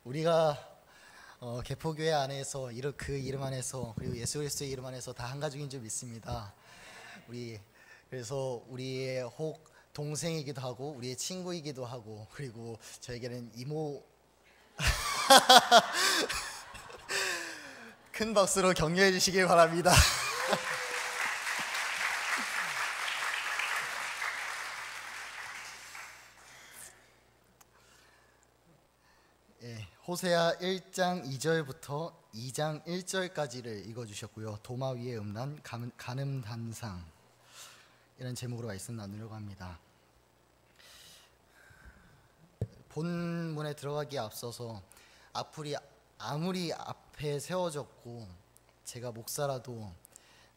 우리가 개포교회 안에서 그 이름 안에서 그리고 예수 그리스도의 이름 안에서 다 한 가족인 줄 믿습니다. 그래서 우리의 혹 동생이기도 하고 우리의 친구이기도 하고 그리고 저에게는 이모. 큰 박수로 격려해 주시길 바랍니다. 호세아 1장 2절부터 2장 1절까지를 읽어주셨고요. 도마 위에 음란 간음단상 이런 제목으로 말씀 나누려고 합니다. 본문에 들어가기에 앞서서 아무리 앞에 세워졌고 제가 목사라도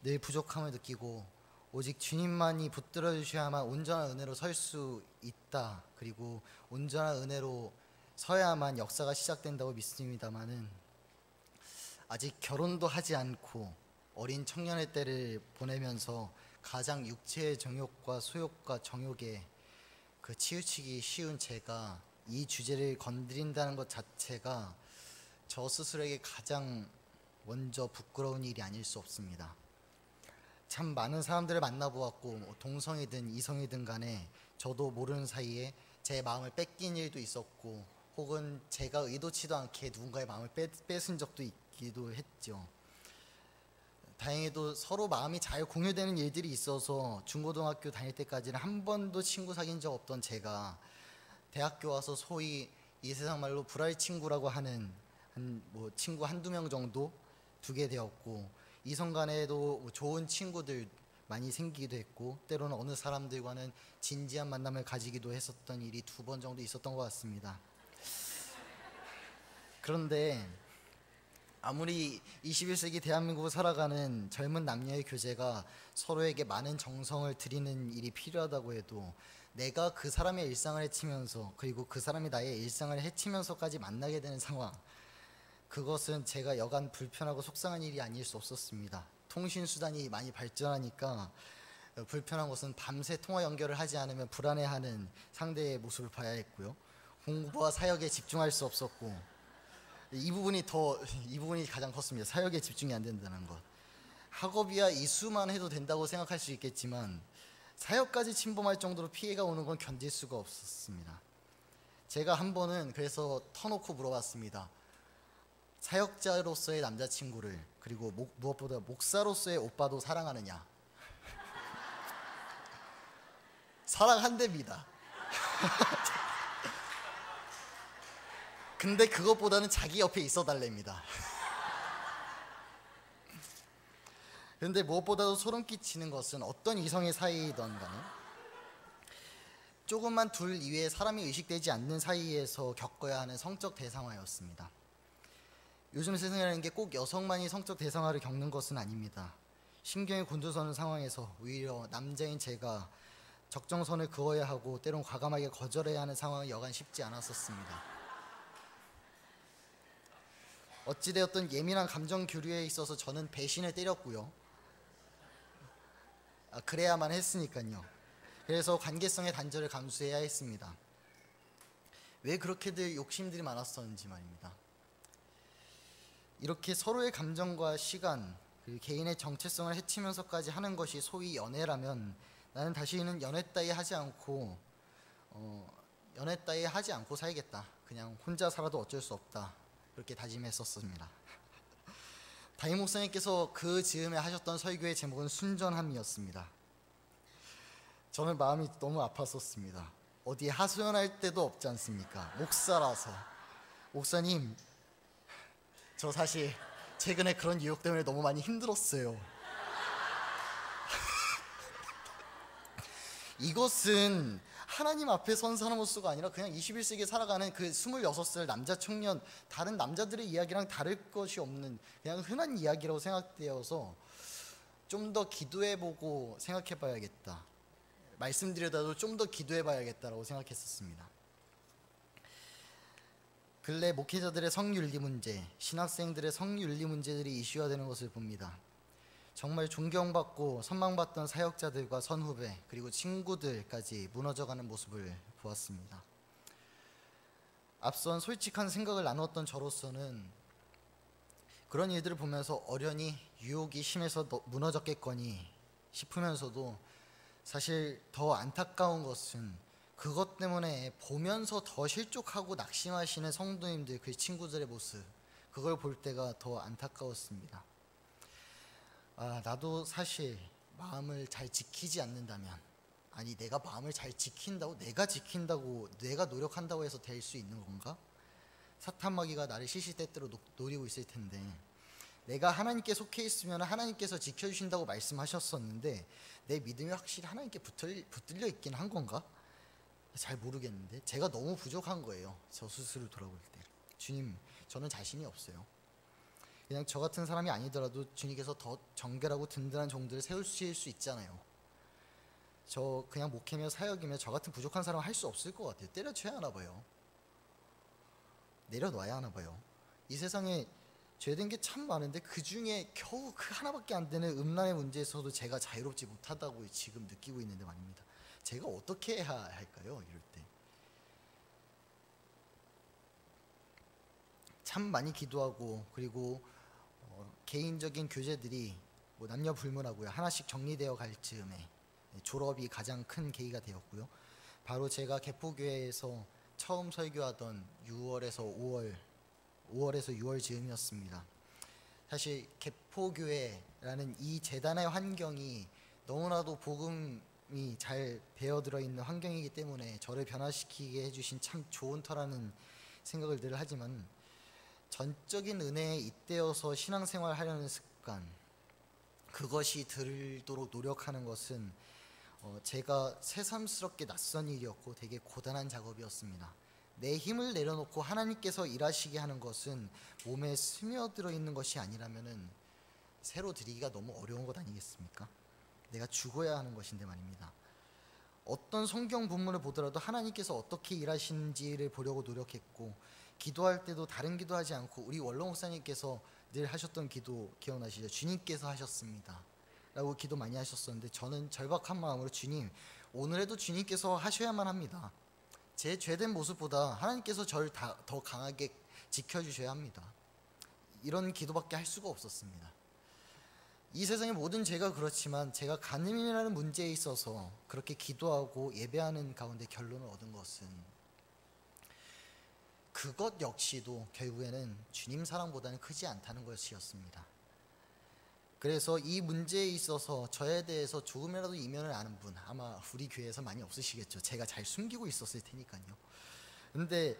늘 부족함을 느끼고 오직 주님만이 붙들어 주셔야만 온전한 은혜로 설 수 있다. 그리고 온전한 은혜로 서야만 역사가 시작된다고 믿습니다만은 아직 결혼도 하지 않고 어린 청년의 때를 보내면서 가장 육체의 정욕과 소욕과 정욕에 치우치기 쉬운 제가 이 주제를 건드린다는 것 자체가 저 스스로에게 가장 먼저 부끄러운 일이 아닐 수 없습니다. 참 많은 사람들을 만나보았고 동성이든 이성이든 간에 저도 모르는 사이에 제 마음을 뺏긴 일도 있었고 혹은 제가 의도치도 않게 누군가의 마음을 뺏은 적도 있기도 했죠. 다행히도 서로 마음이 잘 공유되는 일들이 있어서 중고등학교 다닐 때까지는 한 번도 친구 사귄 적 없던 제가 대학교 와서 소위 이 세상 말로 불알 친구라고 하는 친구 한두 명 정도 두게 되었고 이성 간에도 좋은 친구들 많이 생기기도 했고 때로는 어느 사람들과는 진지한 만남을 가지기도 했었던 일이 2번 정도 있었던 것 같습니다. 그런데 아무리 21세기 대한민국을 살아가는 젊은 남녀의 교제가 서로에게 많은 정성을 들이는 일이 필요하다고 해도 내가 그 사람의 일상을 해치면서 그리고 그 사람이 나의 일상을 해치면서까지 만나게 되는 상황, 그것은 제가 여간 불편하고 속상한 일이 아닐 수 없었습니다. 통신수단이 많이 발전하니까 불편한 것은 밤새 통화 연결을 하지 않으면 불안해하는 상대의 모습을 봐야 했고요. 공부와 사역에 집중할 수 없었고 이 부분이 가장 컸습니다. 사역에 집중이 안 된다는 것. 학업이야 이수만 해도 된다고 생각할 수 있겠지만 사역까지 침범할 정도로 피해가 오는 건 견딜 수가 없었습니다. 제가 한 번은 그래서 터놓고 물어봤습니다. 사역자로서의 남자친구를 그리고 무엇보다 목사로서의 오빠도 사랑하느냐? 사랑한답니다. 근데 그것보다는 자기 옆에 있어 달랍니다. 그런데 무엇보다도 소름 끼치는 것은 어떤 이성의 사이이던 간에 조금만 둘 이외에 사람이 의식되지 않는 사이에서 겪어야 하는 성적 대상화였습니다. 요즘 세상이라는 게 꼭 여성만이 성적 대상화를 겪는 것은 아닙니다. 신경이 곤두서는 상황에서 오히려 남자인 제가 적정선을 그어야 하고 때론 과감하게 거절해야 하는 상황은 여간 쉽지 않았었습니다. 어찌되었든 예민한 감정 교류에 있어서 저는 배신을 때렸고요. 그래야만 했으니까요. 그래서 관계성의 단절을 감수해야 했습니다. 왜 그렇게들 욕심들이 많았었는지 말입니다. 이렇게 서로의 감정과 시간, 그리고 개인의 정체성을 해치면서까지 하는 것이 소위 연애라면 나는 다시는 연애 따위 하지 않고 살겠다. 그냥 혼자 살아도 어쩔 수 없다. 그렇게 다짐했었습니다. 담임 목사님께서 그 즈음에 하셨던 설교의 제목은 순전함이었습니다. 저는 마음이 너무 아팠었습니다. 어디에 하소연할 데도 없지 않습니까? 목사라서. 목사님, 저 사실 최근에 그런 유혹 때문에 너무 많이 힘들었어요. 이것은 하나님 앞에 선 사람으로서가 아니라 그냥 21세기에 살아가는 그 26살 남자 청년, 다른 남자들의 이야기랑 다를 것이 없는 그냥 흔한 이야기라고 생각되어서 좀 더 기도해보고 생각해봐야겠다. 말씀드려도 좀 더 기도해봐야겠다라고 생각했었습니다. 근래 목회자들의 성윤리 문제, 신학생들의 성윤리 문제들이 이슈화되는 것을 봅니다. 정말 존경받고 선망받던 사역자들과 선후배 그리고 친구들까지 무너져가는 모습을 보았습니다. 앞선 솔직한 생각을 나눴던 저로서는 그런 일들을 보면서 어련히 유혹이 심해서 무너졌겠거니 싶으면서도 사실 더 안타까운 것은 그것 때문에 보면서 더 실족하고 낙심하시는 성도님들, 그 친구들의 모습, 그걸 볼 때가 더 안타까웠습니다. 나도 사실 마음을 잘 지키지 않는다면, 아니 내가 마음을 잘 지킨다고, 내가 지킨다고, 내가 노력한다고 해서 될 수 있는 건가? 사탄마귀가 나를 시시때때로 노리고 있을 텐데, 내가 하나님께 속해 있으면 하나님께서 지켜주신다고 말씀하셨었는데 내 믿음이 확실히 하나님께 붙들려 있긴 한 건가? 잘 모르겠는데 제가 너무 부족한 거예요. 저 스스로 돌아볼 때. 주님, 저는 자신이 없어요. 그냥 저 같은 사람이 아니더라도 주님께서 더 정결하고 든든한 종들을 세우실 수 있잖아요. 저 그냥 목회며 사역이며 저 같은 부족한 사람 할 수 없을 것 같아요. 때려쳐야 하나 봐요. 내려놔야 하나 봐요. 이 세상에 죄된 게 참 많은데 그 중에 겨우 그 하나밖에 안 되는 음란의 문제에서도 제가 자유롭지 못하다고 지금 느끼고 있는데 말입니다. 제가 어떻게 해야 할까요? 이럴 때 참 많이 기도하고, 그리고 개인적인 교제들이 뭐 남녀 불문하고요 하나씩 정리되어 갈 즈음에 졸업이 가장 큰 계기가 되었고요. 바로 제가 개포교회에서 처음 설교하던 5월에서 6월 즈음이었습니다. 사실 개포교회라는 이 재단의 환경이 너무나도 복음이 잘 배어들어 있는 환경이기 때문에 저를 변화시키게 해주신 참 좋은 터라는 생각을 늘 하지만, 전적인 은혜에 잇대어서 신앙생활 하려는 습관, 그것이 들도록 노력하는 것은 제가 새삼스럽게 낯선 일이었고 되게 고단한 작업이었습니다. 내 힘을 내려놓고 하나님께서 일하시게 하는 것은 몸에 스며들어 있는 것이 아니라면은 새로 드리기가 너무 어려운 것 아니겠습니까? 내가 죽어야 하는 것인데 말입니다. 어떤 성경 본문을 보더라도 하나님께서 어떻게 일하시는지를 보려고 노력했고, 기도할 때도 다른 기도하지 않고 우리 원로 목사님께서 늘 하셨던 기도 기억나시죠? 주님께서 하셨습니다 라고 기도 많이 하셨었는데, 저는 절박한 마음으로 주님, 오늘에도 주님께서 하셔야만 합니다. 제 죄된 모습보다 하나님께서 저를 더 강하게 지켜주셔야 합니다. 이런 기도밖에 할 수가 없었습니다. 이 세상의 모든 죄가 그렇지만 제가 간음이라는 문제에 있어서 그렇게 기도하고 예배하는 가운데 결론을 얻은 것은 그것 역시도 결국에는 주님 사랑보다는 크지 않다는 것이었습니다. 그래서 이 문제에 있어서 저에 대해서 조금이라도 이면을 아는 분, 아마 우리 교회에서 많이 없으시겠죠. 제가 잘 숨기고 있었을 테니까요. 근데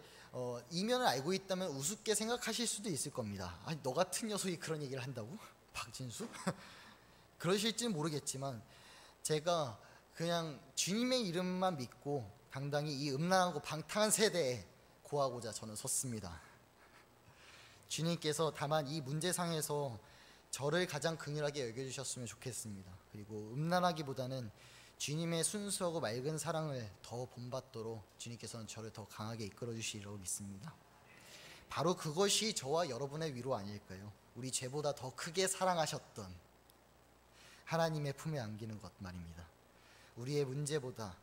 이면을 알고 있다면 우습게 생각하실 수도 있을 겁니다. 아니, 너 같은 녀석이 그런 얘기를 한다고? 박진수? 그러실지는 모르겠지만 제가 그냥 주님의 이름만 믿고 당당히 이 음란하고 방탕한 세대에 고하고자 저는 섰습니다. 주님께서 다만 이 문제상에서 저를 가장 긍휼하게 여겨주셨으면 좋겠습니다. 그리고 음란하기보다는 주님의 순수하고 맑은 사랑을 더 본받도록 주님께서는 저를 더 강하게 이끌어 주시리라고 믿습니다. 바로 그것이 저와 여러분의 위로 아닐까요? 우리 죄보다 더 크게 사랑하셨던 하나님의 품에 안기는 것 말입니다. 우리의 문제보다,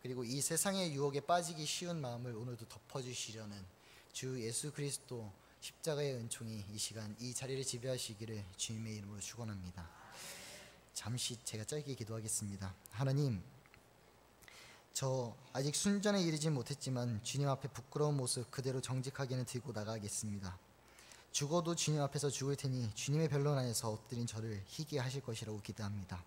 그리고 이 세상의 유혹에 빠지기 쉬운 마음을 오늘도 덮어주시려는 주 예수 그리스도 십자가의 은총이 이 시간 이 자리를 지배하시기를 주님의 이름으로 축원합니다. 잠시 제가 짧게 기도하겠습니다. 하나님, 저 아직 순전에 이르지 못했지만 주님 앞에 부끄러운 모습 그대로 정직하게는 들고 나가겠습니다. 죽어도 주님 앞에서 죽을 테니 주님의 변론 안에서 엎드린 저를 희게 하실 것이라고 기대합니다.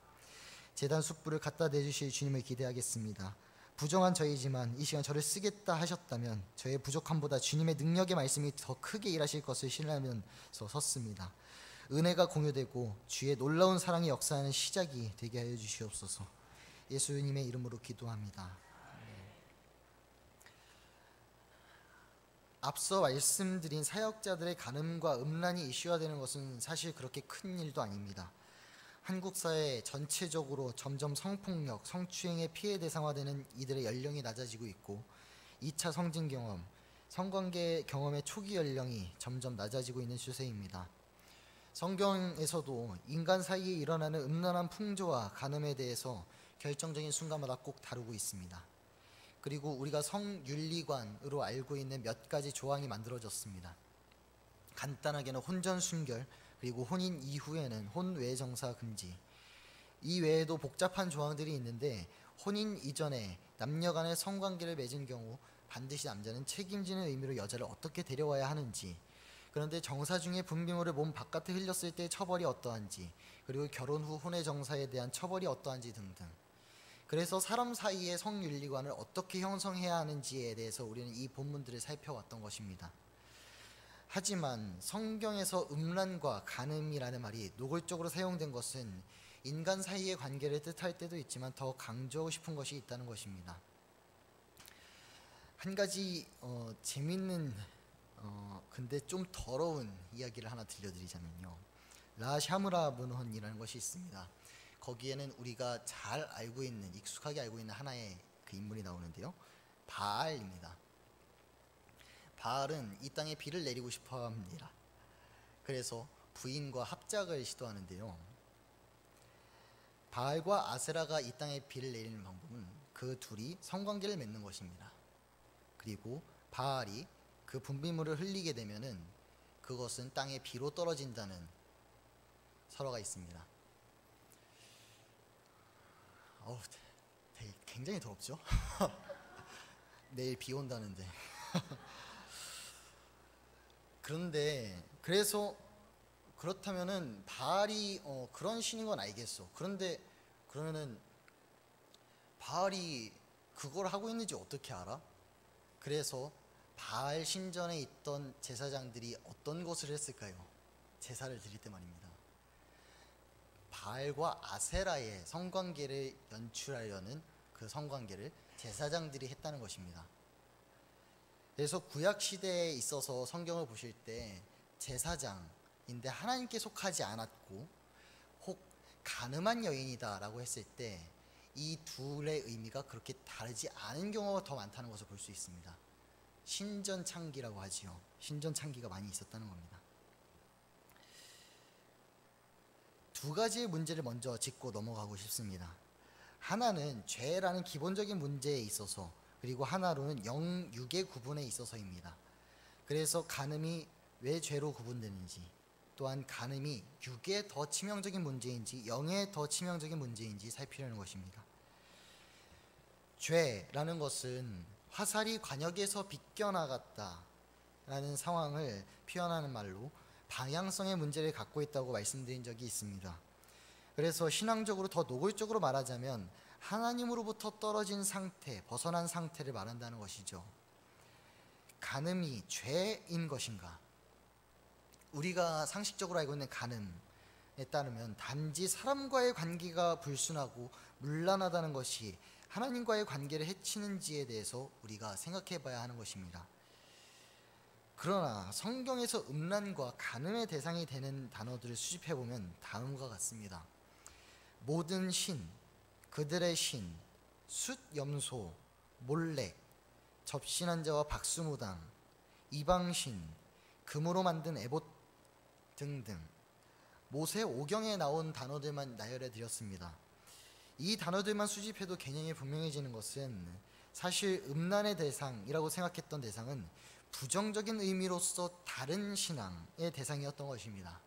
제단 숯불을 갖다 대주실 주님을 기대하겠습니다. 부정한 저이지만 이 시간 저를 쓰겠다 하셨다면 저의 부족함보다 주님의 능력의 말씀이 더 크게 일하실 것을 신뢰하면서 섰습니다. 은혜가 공유되고 주의 놀라운 사랑이 역사하는 시작이 되게 하여 주시옵소서. 예수님의 이름으로 기도합니다. 앞서 말씀드린 사역자들의 간음과 음란이 이슈화되는 것은 사실 그렇게 큰 일도 아닙니다. 한국 사회 전체적으로 점점 성폭력, 성추행의 피해 대상화되는 이들의 연령이 낮아지고 있고 2차 성진 경험, 성관계 경험의 초기 연령이 점점 낮아지고 있는 추세입니다. 성경에서도 인간 사이에 일어나는 음란한 풍조와 간음에 대해서 결정적인 순간마다 꼭 다루고 있습니다. 그리고 우리가 성윤리관으로 알고 있는 몇 가지 조항이 만들어졌습니다. 간단하게는 혼전 순결, 그리고 혼인 이후에는 혼외 정사 금지. 이 외에도 복잡한 조항들이 있는데 혼인 이전에 남녀 간의 성관계를 맺은 경우 반드시 남자는 책임지는 의미로 여자를 어떻게 데려와야 하는지, 그런데 정사 중에 분비물을 몸 바깥에 흘렸을 때 처벌이 어떠한지, 그리고 결혼 후 혼외 정사에 대한 처벌이 어떠한지 등등. 그래서 사람 사이의 성윤리관을 어떻게 형성해야 하는지에 대해서 우리는 이 본문들을 살펴왔던 것입니다. 하지만 성경에서 음란과 간음이라는 말이 노골적으로 사용된 것은 인간 사이의 관계를 뜻할 때도 있지만 더 강조하고 싶은 것이 있다는 것입니다. 한 가지 재밌는 근데 좀 더러운 이야기를 하나 들려드리자면요, 라샤무라 문헌이라는 것이 있습니다. 거기에는 우리가 잘 알고 있는, 익숙하게 알고 있는 하나의 그 인물이 나오는데요, 바알입니다. 바알은 이 땅에 비를 내리고 싶어 합니다. 그래서 부인과 합작을 시도하는데요, 바알과 아세라가 이 땅에 비를 내리는 방법은 그 둘이 성관계를 맺는 것입니다. 그리고 바알이 그 분비물을 흘리게 되면은 그것은 땅에 비로 떨어진다는 설화가 있습니다. 되게 굉장히 더럽죠? 내일 비 온다는데. 그래서 그렇다면은 바알이 그런 신인 건 알겠어. 그런데 그러면은 바알이 그걸 하고 있는지 어떻게 알아? 그래서 바알 신전에 있던 제사장들이 어떤 것을 했을까요? 제사를 드릴 때 말입니다. 바알과 아세라의 성관계를 연출하려는 그 성관계를 제사장들이 했다는 것입니다. 그래서 구약 시대에 있어서 성경을 보실 때 제사장인데 하나님께 속하지 않았고 혹 간음한 여인이다라고 했을 때 이 둘의 의미가 그렇게 다르지 않은 경우가 더 많다는 것을 볼 수 있습니다. 신전창기라고 하지요. 신전창기가 많이 있었다는 겁니다. 두 가지의 문제를 먼저 짚고 넘어가고 싶습니다. 하나는 죄라는 기본적인 문제에 있어서, 그리고 하나로는 영육의 구분에 있어서입니다. 그래서 간음이 왜 죄로 구분되는지, 또한 간음이 육의 더 치명적인 문제인지 영의 더 치명적인 문제인지 살피려는 것입니다. 죄라는 것은 화살이 관역에서 비껴나갔다라는 상황을 표현하는 말로 방향성의 문제를 갖고 있다고 말씀드린 적이 있습니다. 그래서 신앙적으로 더 노골적으로 말하자면 하나님으로부터 떨어진 상태, 벗어난 상태를 말한다는 것이죠. 간음이 죄인 것인가? 우리가 상식적으로 알고 있는 간음에 따르면 단지 사람과의 관계가 불순하고 문란하다는 것이 하나님과의 관계를 해치는지에 대해서 우리가 생각해 봐야 하는 것입니다. 그러나 성경에서 음란과 간음의 대상이 되는 단어들을 수집해 보면 다음과 같습니다. 모든 신, 그들의 신, 숫염소, 몰렉, 접신한 자와 박수무당, 이방신, 금으로 만든 에봇 등등 모세 오경에 나온 단어들만 나열해 드렸습니다. 이 단어들만 수집해도 개념이 분명해지는 것은 사실 음란의 대상이라고 생각했던 대상은 부정적인 의미로서 다른 신앙의 대상이었던 것입니다.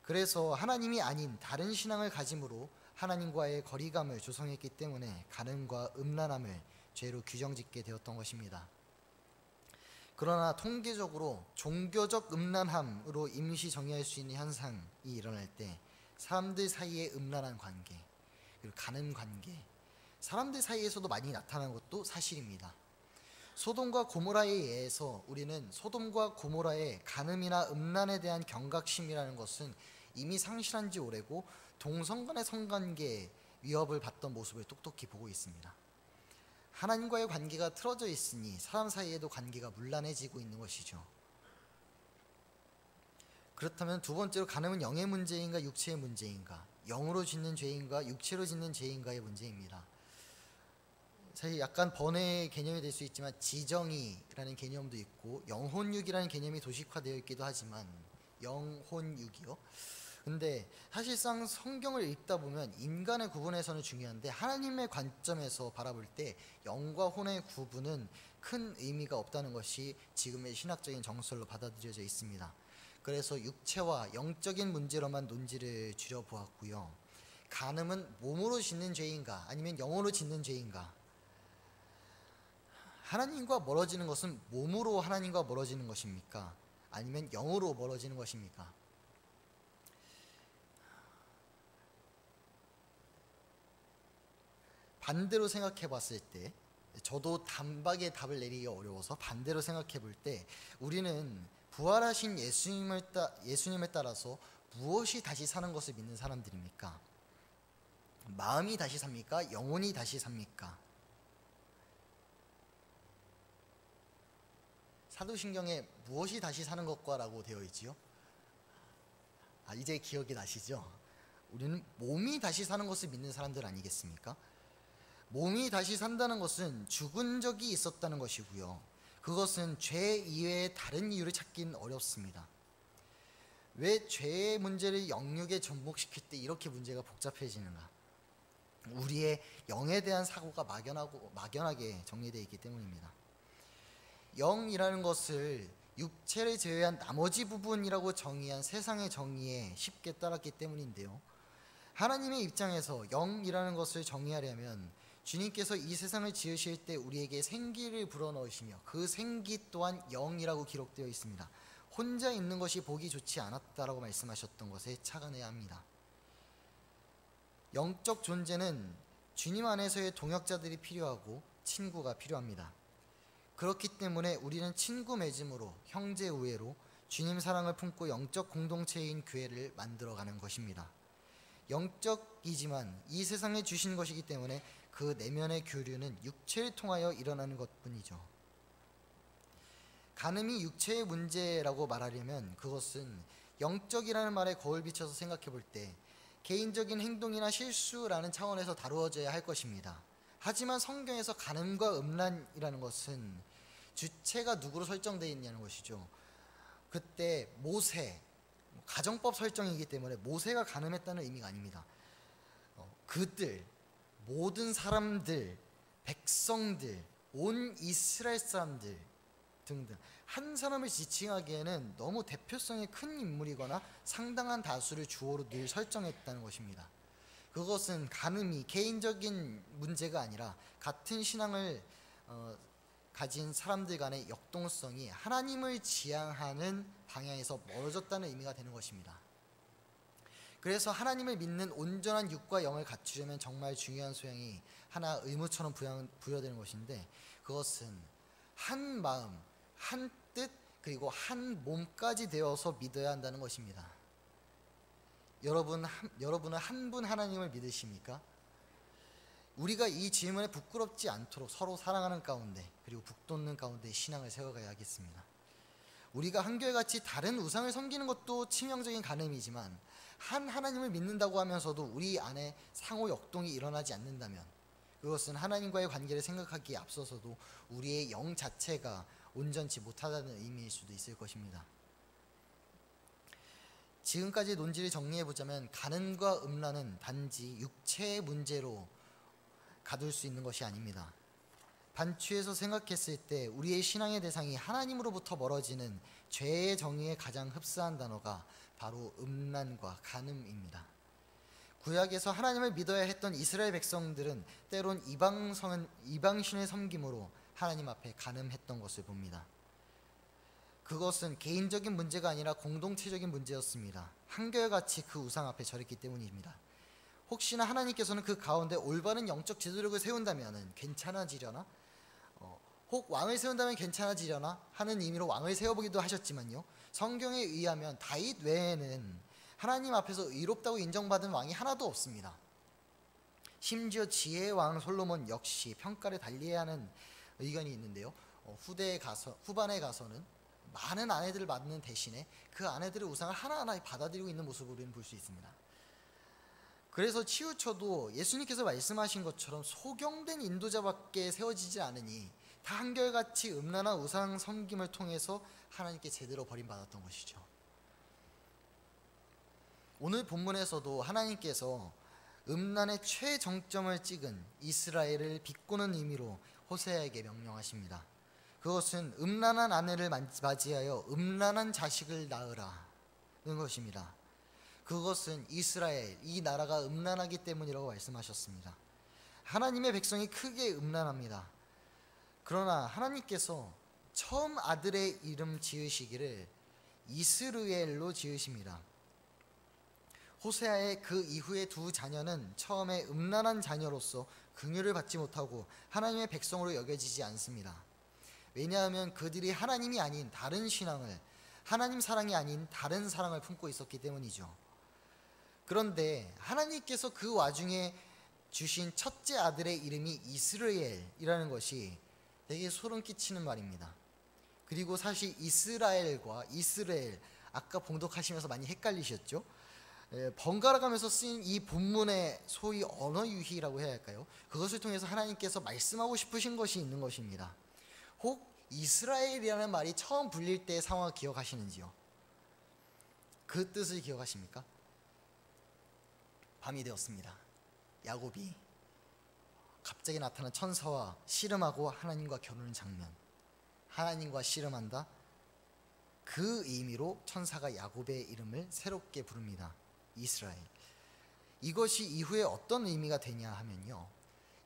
그래서 하나님이 아닌 다른 신앙을 가짐으로 하나님과의 거리감을 조성했기 때문에 간음과 음란함을 죄로 규정짓게 되었던 것입니다. 그러나 통계적으로 종교적 음란함으로 임시 정의할 수 있는 현상이 일어날 때 사람들 사이의 음란한 관계, 그리고 간음 관계, 사람들 사이에서도 많이 나타나는 것도 사실입니다. 소돔과 고모라에 의해서 우리는 소돔과 고모라의 간음이나 음란에 대한 경각심이라는 것은 이미 상실한 지 오래고 동성 간의 성관계에 위협을 받던 모습을 똑똑히 보고 있습니다. 하나님과의 관계가 틀어져 있으니 사람 사이에도 관계가 문란해지고 있는 것이죠. 그렇다면 두 번째로 간음은 영의 문제인가 육체의 문제인가, 영으로 짓는 죄인가 육체로 짓는 죄인가의 문제입니다. 사실 약간 번외의 개념이 될 수 있지만 지정의라는 개념도 있고 영혼육이라는 개념이 도식화되어 있기도 하지만 영혼육이요. 근데 사실상 성경을 읽다 보면 인간의 구분에서는 중요한데 하나님의 관점에서 바라볼 때 영과 혼의 구분은 큰 의미가 없다는 것이 지금의 신학적인 정설로 받아들여져 있습니다. 그래서 육체와 영적인 문제로만 논지를 줄여보았고요. 간음은 몸으로 짓는 죄인가 아니면 영으로 짓는 죄인가? 하나님과 멀어지는 것은 몸으로 하나님과 멀어지는 것입니까? 아니면 영으로 멀어지는 것입니까? 반대로 생각해 봤을 때, 저도 단박에 답을 내리기 어려워서 반대로 생각해 볼 때 우리는 부활하신 예수님을 따라서 무엇이 다시 사는 것을 믿는 사람들입니까? 마음이 다시 삽니까? 영혼이 다시 삽니까? 사도신경에 무엇이 다시 사는 것과 라고 되어 있지요? 이제 기억이 나시죠? 우리는 몸이 다시 사는 것을 믿는 사람들 아니겠습니까? 몸이 다시 산다는 것은 죽은 적이 있었다는 것이고요. 그것은 죄 이외의 다른 이유를 찾긴 어렵습니다. 왜 죄의 문제를 영육에 접목시킬 때 이렇게 문제가 복잡해지는가? 우리의 영에 대한 사고가 막연하게 정리되어 있기 때문입니다. 영이라는 것을 육체를 제외한 나머지 부분이라고 정의한 세상의 정의에 쉽게 따랐기 때문인데요. 하나님의 입장에서 영이라는 것을 정의하려면 주님께서 이 세상을 지으실 때 우리에게 생기를 불어넣으시며 그 생기 또한 영이라고 기록되어 있습니다. 혼자 있는 것이 보기 좋지 않았다라고 말씀하셨던 것에 착안해야 합니다. 영적 존재는 주님 안에서의 동역자들이 필요하고 친구가 필요합니다. 그렇기 때문에 우리는 친구 맺음으로 형제 우애로 주님 사랑을 품고 영적 공동체인 교회를 만들어가는 것입니다. 영적이지만 이 세상에 주신 것이기 때문에 그 내면의 교류는 육체를 통하여 일어나는 것뿐이죠. 간음이 육체의 문제라고 말하려면 그것은 영적이라는 말에 거울 비춰서 생각해 볼 때 개인적인 행동이나 실수라는 차원에서 다루어져야 할 것입니다. 하지만 성경에서 간음과 음란이라는 것은 주체가 누구로 설정되어 있냐는 것이죠. 그때 모세, 가정법 설정이기 때문에 모세가 간음했다는 의미가 아닙니다. 그들, 모든 사람들, 백성들, 온 이스라엘 사람들 등등 한 사람을 지칭하기에는 너무 대표성이 큰 인물이거나 상당한 다수를 주어로 늘 설정했다는 것입니다. 그것은 간음이 개인적인 문제가 아니라 같은 신앙을 가진 사람들 간의 역동성이 하나님을 지향하는 방향에서 멀어졌다는 의미가 되는 것입니다. 그래서 하나님을 믿는 온전한 육과 영을 갖추려면 정말 중요한 소양이 하나 의무처럼 부여되는 것인데 그것은 한 마음, 한 뜻, 그리고 한 몸까지 되어서 믿어야 한다는 것입니다. 여러분은 한 분 하나님을 믿으십니까? 우리가 이 질문에 부끄럽지 않도록 서로 사랑하는 가운데 그리고 북돋는 가운데 신앙을 세워가야겠습니다. 우리가 한결같이 다른 우상을 섬기는 것도 치명적인 간음이지만 한 하나님을 믿는다고 하면서도 우리 안에 상호 역동이 일어나지 않는다면 그것은 하나님과의 관계를 생각하기에 앞서서도 우리의 영 자체가 온전치 못하다는 의미일 수도 있을 것입니다. 지금까지 논지를 정리해보자면 간음과 음란은 단지 육체의 문제로 가둘 수 있는 것이 아닙니다. 반추해서 생각했을 때 우리의 신앙의 대상이 하나님으로부터 멀어지는 죄의 정의에 가장 흡사한 단어가 바로 음란과 간음입니다. 구약에서 하나님을 믿어야 했던 이스라엘 백성들은 때론 이방신을 섬김으로 하나님 앞에 간음했던 것을 봅니다. 그것은 개인적인 문제가 아니라 공동체적인 문제였습니다. 한결같이 그 우상 앞에 절했기 때문입니다. 혹시나 하나님께서는 그 가운데 올바른 영적 지도력을 세운다면 괜찮아지려나? 혹 왕을 세운다면 괜찮아지려나? 하는 의미로 왕을 세워보기도 하셨지만요. 성경에 의하면 다윗 외에는 하나님 앞에서 의롭다고 인정받은 왕이 하나도 없습니다. 심지어 지혜의 왕 솔로몬 역시 평가를 달리해야 하는 의견이 있는데요. 후반에 가서는 많은 아내들을 낳는 대신에 그 아내들의 우상을 하나하나 받아들이고 있는 모습을 우리는 볼 수 있습니다. 그래서 치우쳐도 예수님께서 말씀하신 것처럼 소경된 인도자밖에 세워지지 않으니 다 한결같이 음란한 우상 섬김을 통해서 하나님께 제대로 버림받았던 것이죠. 오늘 본문에서도 하나님께서 음란의 최정점을 찍은 이스라엘을 비꼬는 의미로 호세아에게 명령하십니다. 그것은 음란한 아내를 맞이하여 음란한 자식을 낳으라는 것입니다. 그것은 이스라엘, 이 나라가 음란하기 때문이라고 말씀하셨습니다. 하나님의 백성이 크게 음란합니다. 그러나 하나님께서 처음 아들의 이름 지으시기를 이스르엘로 지으십니다. 호세아의 그 이후의 두 자녀는 처음에 음란한 자녀로서 긍휼을 받지 못하고 하나님의 백성으로 여겨지지 않습니다. 왜냐하면 그들이 하나님이 아닌 다른 신앙을, 하나님 사랑이 아닌 다른 사랑을 품고 있었기 때문이죠. 그런데 하나님께서 그 와중에 주신 첫째 아들의 이름이 이스라엘이라는 것이 되게 소름 끼치는 말입니다. 그리고 사실 이스라엘과 이스라엘, 아까 봉독하시면서 많이 헷갈리셨죠? 번갈아 가면서 쓰인 이 본문의 소위 언어 유희라고 해야 할까요? 그것을 통해서 하나님께서 말씀하고 싶으신 것이 있는 것입니다. 혹 이스라엘이라는 말이 처음 불릴 때의 상황을 기억하시는지요? 그 뜻을 기억하십니까? 밤이 되었습니다. 야곱이 갑자기 나타난 천사와 씨름하고 하나님과 겨루는 장면, 하나님과 씨름한다, 그 의미로 천사가 야곱의 이름을 새롭게 부릅니다. 이스라엘. 이것이 이후에 어떤 의미가 되냐 하면요,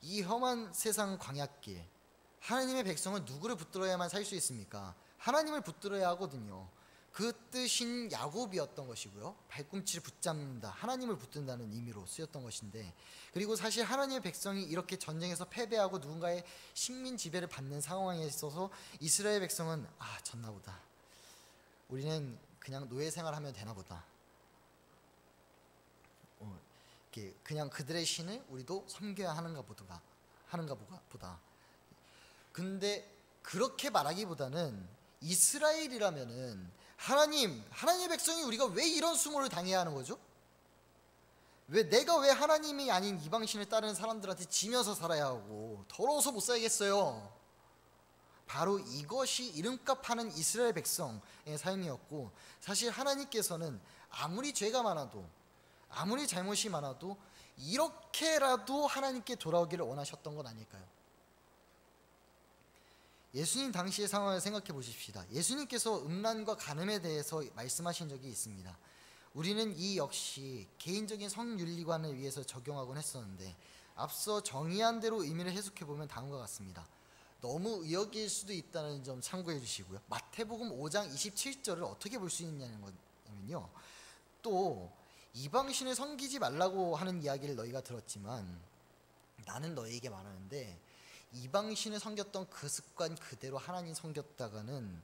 이 험한 세상 광야길, 하나님의 백성은 누구를 붙들어야만 살 수 있습니까? 하나님을 붙들어야 하거든요. 그 뜻인 야곱이었던 것이고요, 발꿈치를 붙잡는다, 하나님을 붙든다는 의미로 쓰였던 것인데, 그리고 사실 하나님의 백성이 이렇게 전쟁에서 패배하고 누군가의 식민 지배를 받는 상황에 있어서 이스라엘 백성은 졌나 보다, 우리는 그냥 노예 생활하면 되나 보다, 그냥 그들의 신을 우리도 섬겨야 하는가 보다. 근데 그렇게 말하기보다는 이스라엘이라면은 하나님의 백성이 우리가 왜 이런 수모를 당해야 하는 거죠? 내가 왜 하나님이 아닌 이방신을 따르는 사람들한테 지면서 살아야 하고 더러워서 못 살겠어요? 바로 이것이 이름값 하는 이스라엘 백성의 삶이었고, 사실 하나님께서는 아무리 죄가 많아도, 아무리 잘못이 많아도 이렇게라도 하나님께 돌아오기를 원하셨던 건 아닐까요? 예수님 당시의 상황을 생각해 보십시다. 예수님께서 음란과 간음에 대해서 말씀하신 적이 있습니다. 우리는 이 역시 개인적인 성윤리관을 위해서 적용하곤 했었는데, 앞서 정의한 대로 의미를 해석해 보면 다음과 같습니다. 너무 의역일 수도 있다는 점 참고해 주시고요. 마태복음 5장 27절을 어떻게 볼 수 있냐는 거냐면요, 또 이방신을 섬기지 말라고 하는 이야기를 너희가 들었지만 나는 너희에게 말하는데, 이방신을 섬겼던 그 습관 그대로 하나님 섬겼다가는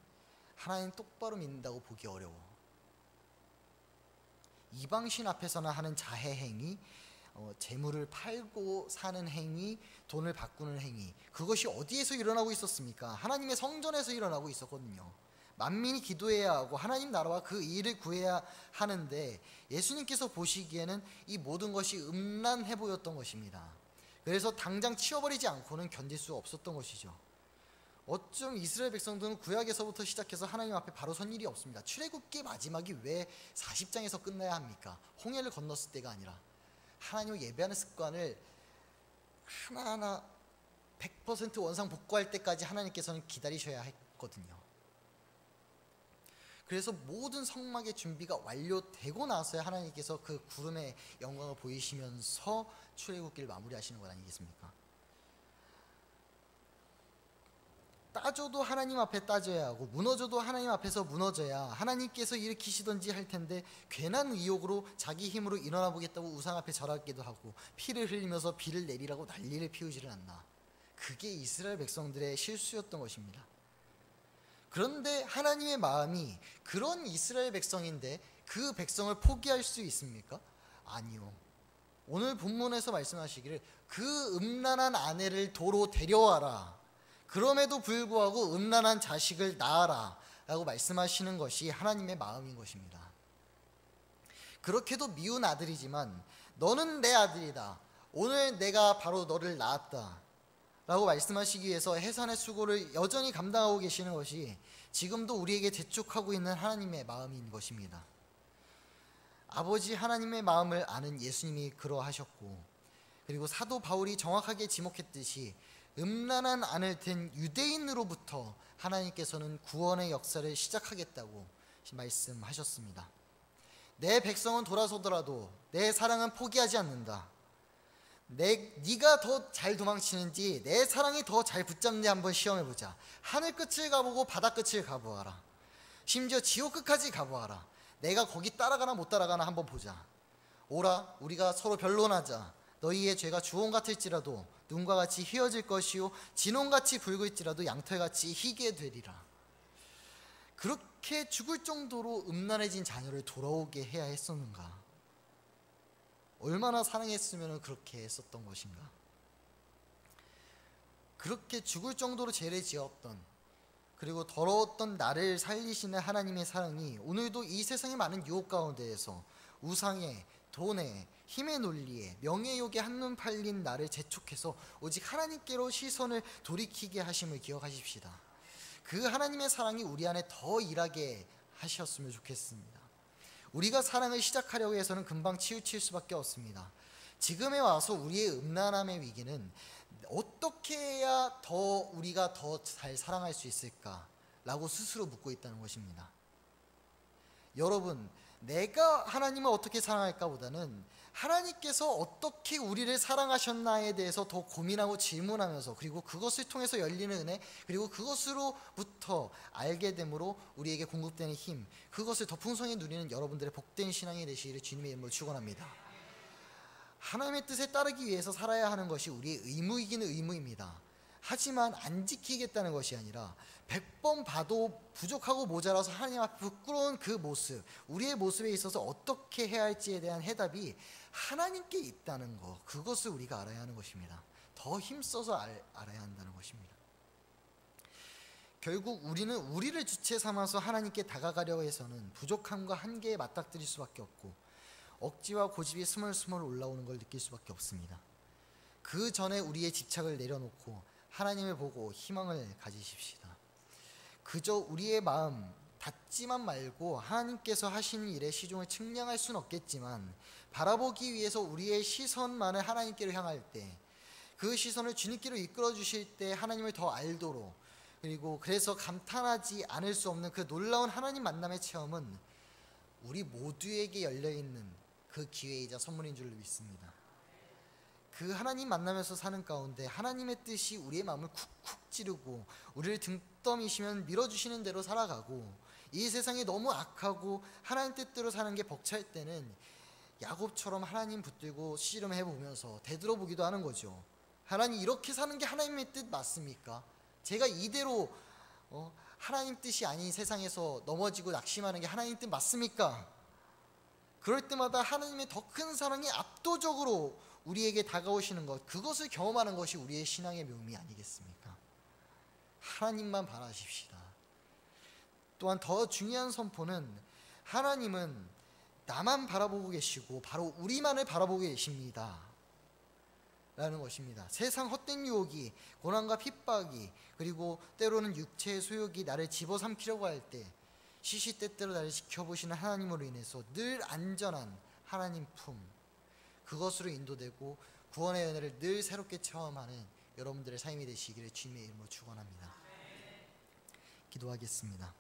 하나님 똑바로 믿는다고 보기 어려워. 이방신 앞에서나 하는 자해 행위, 재물을 팔고 사는 행위, 돈을 바꾸는 행위, 그것이 어디에서 일어나고 있었습니까? 하나님의 성전에서 일어나고 있었거든요. 만민이 기도해야 하고 하나님 나라와 그 일을 구해야 하는데, 예수님께서 보시기에는 이 모든 것이 음란해 보였던 것입니다. 그래서 당장 치워버리지 않고는 견딜 수 없었던 것이죠. 어쩜 이스라엘 백성들은 구약에서부터 시작해서 하나님 앞에 바로 선 일이 없습니다. 출애굽기 마지막이 왜 40장에서 끝나야 합니까? 홍해를 건넜을 때가 아니라 하나님을 예배하는 습관을 하나하나 100% 원상복구할 때까지 하나님께서는 기다리셔야 했거든요. 그래서 모든 성막의 준비가 완료되고 나서야 하나님께서 그 구름의 영광을 보이시면서 출애굽기를 마무리하시는 것 아니겠습니까? 따져도 하나님 앞에 따져야 하고 무너져도 하나님 앞에서 무너져야 하나님께서 일으키시던지 할 텐데, 괜한 의욕으로 자기 힘으로 일어나 보겠다고 우상 앞에 절하기도 하고 피를 흘리면서 비를 내리라고 난리를 피우지를 않나. 그게 이스라엘 백성들의 실수였던 것입니다. 그런데 하나님의 마음이 그런 이스라엘 백성인데 그 백성을 포기할 수 있습니까? 아니요. 오늘 본문에서 말씀하시기를 그 음란한 아내를 도로 데려와라, 그럼에도 불구하고 음란한 자식을 낳아라 라고 말씀하시는 것이 하나님의 마음인 것입니다. 그렇게도 미운 아들이지만 너는 내 아들이다, 오늘 내가 바로 너를 낳았다 라고 말씀하시기 위해서 해산의 수고를 여전히 감당하고 계시는 것이 지금도 우리에게 재촉하고 있는 하나님의 마음인 것입니다. 아버지 하나님의 마음을 아는 예수님이 그러하셨고, 그리고 사도 바울이 정확하게 지목했듯이 음란한 안을 든 유대인으로부터 하나님께서는 구원의 역사를 시작하겠다고 말씀하셨습니다. 내 백성은 돌아서더라도 내 사랑은 포기하지 않는다. 네가 더 잘 도망치는지 내 사랑이 더 잘 붙잡는지 한번 시험해보자. 하늘 끝을 가보고 바다 끝을 가보아라. 심지어 지옥 끝까지 가보아라. 내가 거기 따라가나 못 따라가나 한번 보자. 오라, 우리가 서로 변론하자. 너희의 죄가 주홍 같을지라도 눈과 같이 희어질 것이요 진홍같이 붉을지라도 양털같이 희게 되리라. 그렇게 죽을 정도로 음란해진 자녀를 돌아오게 해야 했었는가? 얼마나 사랑했으면 그렇게 했었던 것인가? 그렇게 죽을 정도로 죄를 지었던, 그리고 더러웠던 나를 살리시는 하나님의 사랑이 오늘도 이 세상의 많은 유혹 가운데에서 우상에, 돈에, 힘의 논리에, 명예욕에 한눈 팔린 나를 재촉해서 오직 하나님께로 시선을 돌이키게 하심을 기억하십시다. 그 하나님의 사랑이 우리 안에 더 일하게 하셨으면 좋겠습니다. 우리가 사랑을 시작하려고 해서는 금방 치우칠 수밖에 없습니다. 지금에 와서 우리의 음란함의 위기는 어떻게 해야 우리가 더 잘 사랑할 수 있을까라고 스스로 묻고 있다는 것입니다. 여러분, 내가 하나님을 어떻게 사랑할까 보다는 하나님께서 어떻게 우리를 사랑하셨나에 대해서 더 고민하고 질문하면서, 그리고 그것을 통해서 열리는 은혜, 그리고 그것으로부터 알게 됨으로 우리에게 공급되는 힘, 그것을 더 풍성히 누리는 여러분들의 복된 신앙이 되시기를 주님의 이름으로 축원합니다. 하나님의 뜻에 따르기 위해서 살아야 하는 것이 우리의 의무이긴 의무입니다. 하지만 안 지키겠다는 것이 아니라 100번 봐도 부족하고 모자라서 하나님 앞에 부끄러운 그 모습, 우리의 모습에 있어서 어떻게 해야 할지에 대한 해답이 하나님께 있다는 것, 그것을 우리가 알아야 하는 것입니다. 더 힘써서 알아야 한다는 것입니다. 결국 우리는 우리를 주체 삼아서 하나님께 다가가려고 해서는 부족함과 한계에 맞닥뜨릴 수밖에 없고, 억지와 고집이 스멀스멀 올라오는 걸 느낄 수밖에 없습니다. 그 전에 우리의 집착을 내려놓고 하나님을 보고 희망을 가지십시다. 그저 우리의 마음 닫지만 말고 하나님께서 하시는 일에 시종을 측량할 수는 없겠지만, 바라보기 위해서 우리의 시선만을 하나님께로 향할 때, 그 시선을 주님께로 이끌어 주실 때 하나님을 더 알도록, 그리고 그래서 감탄하지 않을 수 없는 그 놀라운 하나님 만남의 체험은 우리 모두에게 열려있는 그 기회이자 선물인 줄 믿습니다. 그 하나님 만나면서 사는 가운데 하나님의 뜻이 우리의 마음을 쿡쿡 찌르고 우리를 등 떠미시면 밀어주시는 대로 살아가고, 이 세상이 너무 악하고 하나님 뜻대로 사는 게 벅찰 때는 야곱처럼 하나님 붙들고 씨름해보면서 되돌아보기도 하는 거죠. 하나님, 이렇게 사는 게 하나님의 뜻 맞습니까? 제가 이대로 하나님 뜻이 아닌 세상에서 넘어지고 낙심하는 게 하나님 뜻 맞습니까? 그럴 때마다 하나님의 더 큰 사랑이 압도적으로 우리에게 다가오시는 것, 그것을 경험하는 것이 우리의 신앙의 묘미 아니겠습니까? 하나님만 바라십시다. 또한 더 중요한 선포는, 하나님은 나만 바라보고 계시고 바로 우리만을 바라보고 계십니다 라는 것입니다. 세상 헛된 유혹이, 고난과 핍박이, 그리고 때로는 육체의 소욕이 나를 집어삼키려고 할 때 시시때때로 나를 지켜보시는 하나님으로 인해서 늘 안전한 하나님 품, 그것으로 인도되고 구원의 은혜를 늘 새롭게 체험하는 여러분들의 삶이 되시기를 주님의 이름으로 축원합니다. 기도하겠습니다.